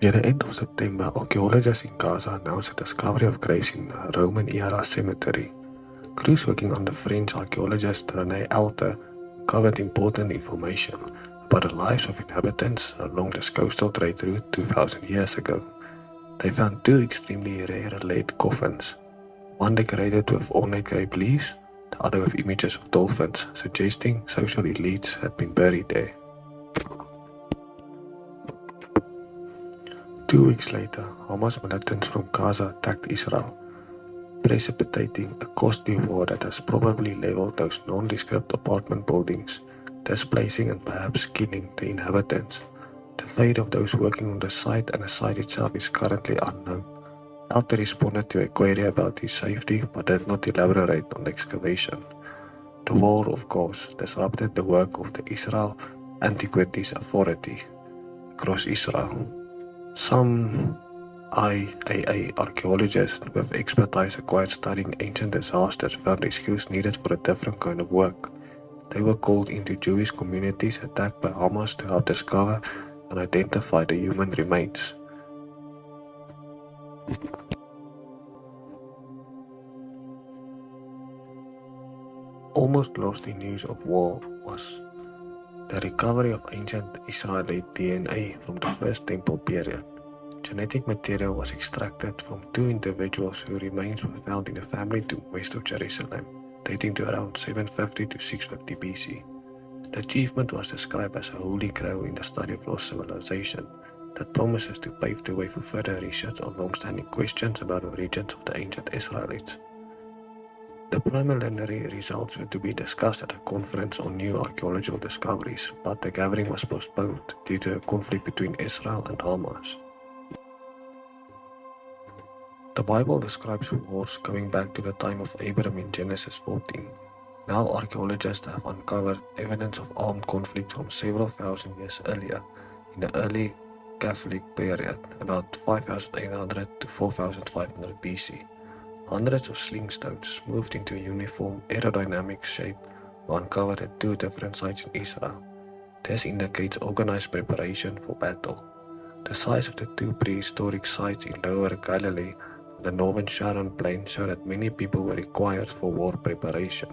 Near the end of September, archaeologists in Gaza announced the discovery of graves in a Roman-era cemetery. Crews working on the French archaeologist René Alter uncovered important information about the lives of inhabitants along this coastal trade route 2,000 years ago. They found two extremely rare lead coffins, one decorated with ornate grape leaves, the other with images of dolphins, suggesting social elites had been buried there. 2 weeks later, Hamas militants from Gaza attacked Israel, precipitating a costly war that has probably leveled those nondescript apartment buildings, displacing and perhaps killing the inhabitants. The fate of those working on the site and the site itself is currently unknown. Alter responded to a query about his safety but did not elaborate on the excavation. The war, of course, disrupted the work of the Israel Antiquities Authority across Israel. Some IAA archaeologists with expertise acquired studying ancient disasters found the skills needed for a different kind of work. They were called into Jewish communities attacked by Hamas to help discover and identify the human remains. Almost lost in news of war was the recovery of ancient Israelite DNA from the First Temple period. Genetic material was extracted from two individuals whose remains were found in a family tomb west of Jerusalem, dating to around 750 to 650 BC. The achievement was described as a holy grail in the study of lost civilization that promises to pave the way for further research on long-standing questions about the origins of the ancient Israelites. The preliminary results were to be discussed at a conference on new archaeological discoveries, but the gathering was postponed due to a conflict between Israel and Hamas. The Bible describes wars going back to the time of Abraham in Genesis 14. Now archaeologists have uncovered evidence of armed conflict from several thousand years earlier, in the early Catholic period, about 5800 to 4500 BC. Hundreds of sling stones, moved into a uniform aerodynamic shape, were uncovered at two different sites in Israel. This indicates organized preparation for battle. The size of the two prehistoric sites in Lower Galilee and the northern Sharon Plain show that many people were required for war preparation.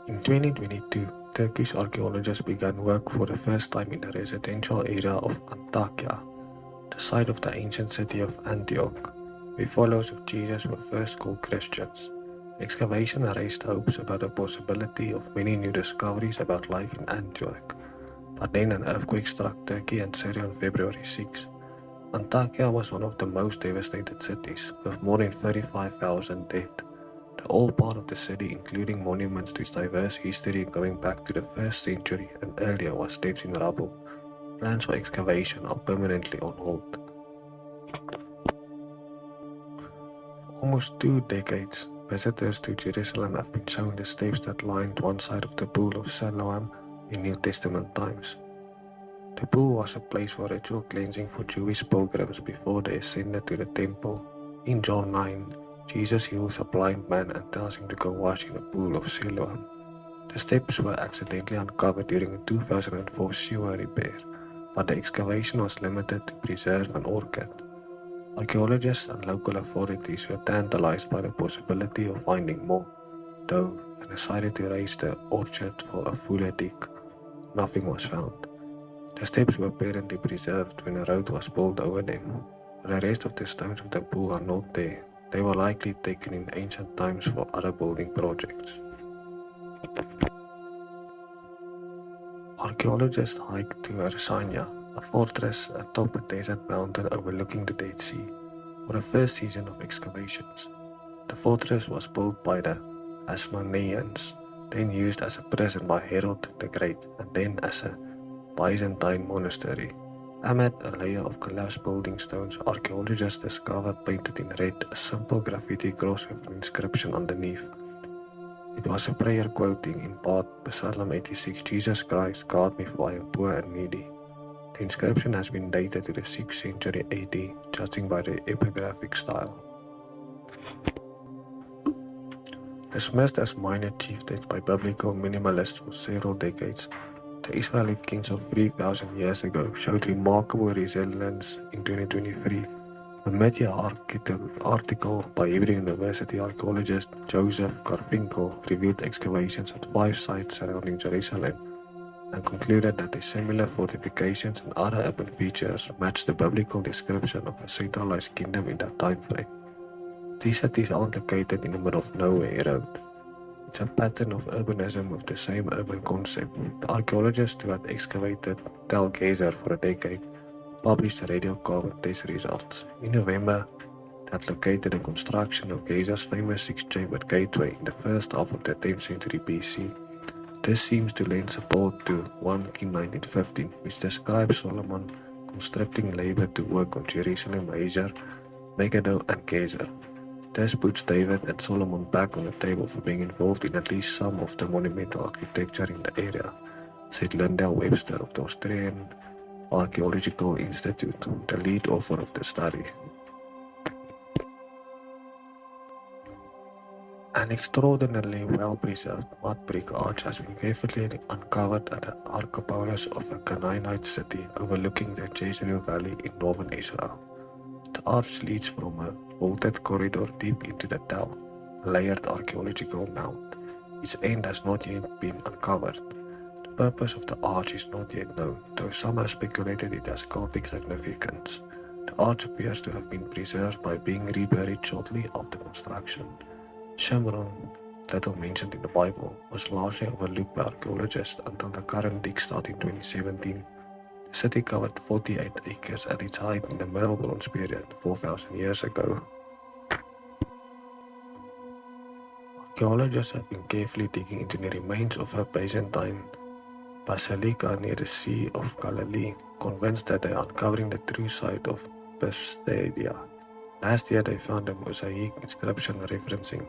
In 2022, Turkish archaeologists began work for the first time in the residential area of Antakya, the site of the ancient city of Antioch, where followers of Jesus were first called Christians. Excavation raised hopes about the possibility of many new discoveries about life in Antioch, but then an earthquake struck Turkey and Syria on February 6. Antakya was one of the most devastated cities, with more than 35,000 dead. The old part of the city, including monuments to its diverse history going back to the 1st century and earlier, was left in rubble. Plans for excavation are permanently on hold. For almost 2 decades, visitors to Jerusalem have been shown the steps that lined one side of the Pool of Siloam in New Testament times. The pool was a place for ritual cleansing for Jewish pilgrims before they ascended to the temple. In John 9, Jesus heals a blind man and tells him to go wash in the pool of Siloam. The steps were accidentally uncovered during a 2004 sewer repair, but the excavation was limited to preserve an orchid. Archaeologists and local authorities were tantalized by the possibility of finding more, though, and decided to raise the orchard for a fuller dig. Nothing was found. The steps were apparently preserved when a road was built over them, but the rest of the stones of the pool are not there. They were likely taken in ancient times for other building projects. Archaeologists hiked to Arsania, a fortress atop a desert mountain overlooking the Dead Sea, for the first season of excavations. The fortress was built by the Hasmoneans, then used as a prison by Herod the Great, and then as a Byzantine monastery. Amid a layer of collapsed building stones, archaeologists discovered painted in red a simple graffiti cross with an inscription underneath. It was a prayer quoting in part Psalm 86, Jesus Christ, guard me for I am poor and needy. The inscription has been dated to the 6th century AD, judging by the epigraphic style. Dismissed as minor chieftains by biblical minimalists for several decades, The Israeli kings of 3,000 years ago showed remarkable resilience in 2023. A media article by Hebrew University archaeologist Joseph Carfinkel reviewed excavations at 5 sites surrounding Jerusalem and concluded that the similar fortifications and other urban features match the biblical description of a centralized kingdom in that time frame. These cities aren't located in the middle of nowhere road. It's a pattern of urbanism with the same urban concept. The archaeologists who had excavated Tel Gezer for a decade published radiocarbon test results. In November, that located the construction of Gezer's famous six-chambered gateway in the first half of the 10th century BC. This seems to lend support to 1 King 1915, which describes Solomon constructing labor to work on Jerusalem, Hazor, Megiddo, and Gezer. This puts David and Solomon back on the table for being involved in at least some of the monumental architecture in the area, said Lyndall Webster of the Australian Archaeological Institute, the lead author of the study. An extraordinarily well-preserved mud brick arch has been carefully uncovered at the Archaeopolis of a Canaanite city overlooking the Jezreel Valley in northern Israel. The arch leads from a vaulted corridor deep into the Tel, a layered archaeological mound. Its end has not yet been uncovered. The purpose of the arch is not yet known, though some have speculated it has cultic significance. The arch appears to have been preserved by being reburied shortly after construction. Shomron, little mentioned in the Bible, was largely overlooked by archaeologists until the current dig start in 2017. The city covered 48 acres at its height in the Middle Bronze period, 4,000 years ago. Archaeologists have been carefully digging into the remains of a Byzantine basilica near the Sea of Galilee, convinced that they are uncovering the true site of Bethsaida. Last year they found a mosaic inscription referencing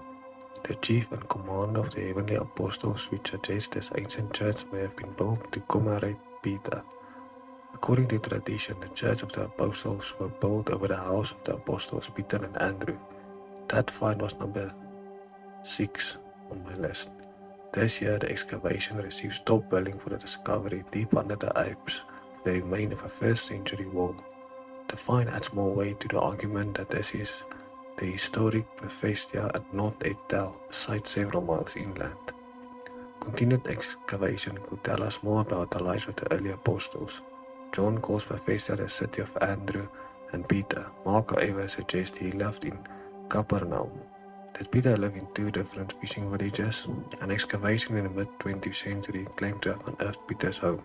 the chief and commander of the heavenly apostles, which suggests this ancient church may have been built to commemorate Peter. According to tradition, the church of the apostles were built over the house of the apostles Peter and Andrew. That find was number 6 on my list. This year, the excavation receives top billing for the discovery deep under the Alps, the remain of a 1st century wall. The find adds more weight to the argument that this is the historic Bethesda and not a Tel, a site several miles inland. Continued excavation could tell us more about the lives of the early apostles. John calls Bethesda the city of Andrew and Peter. Mark, however, suggests he lived in Capernaum. Did Peter live in 2 different fishing villages? An excavation in the mid-20th century claimed to have unearthed Peter's home.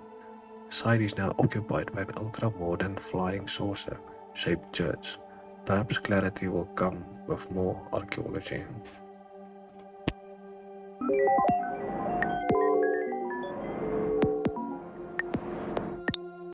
The site is now occupied by an ultra-modern flying saucer-shaped church. Perhaps clarity will come with more archaeology.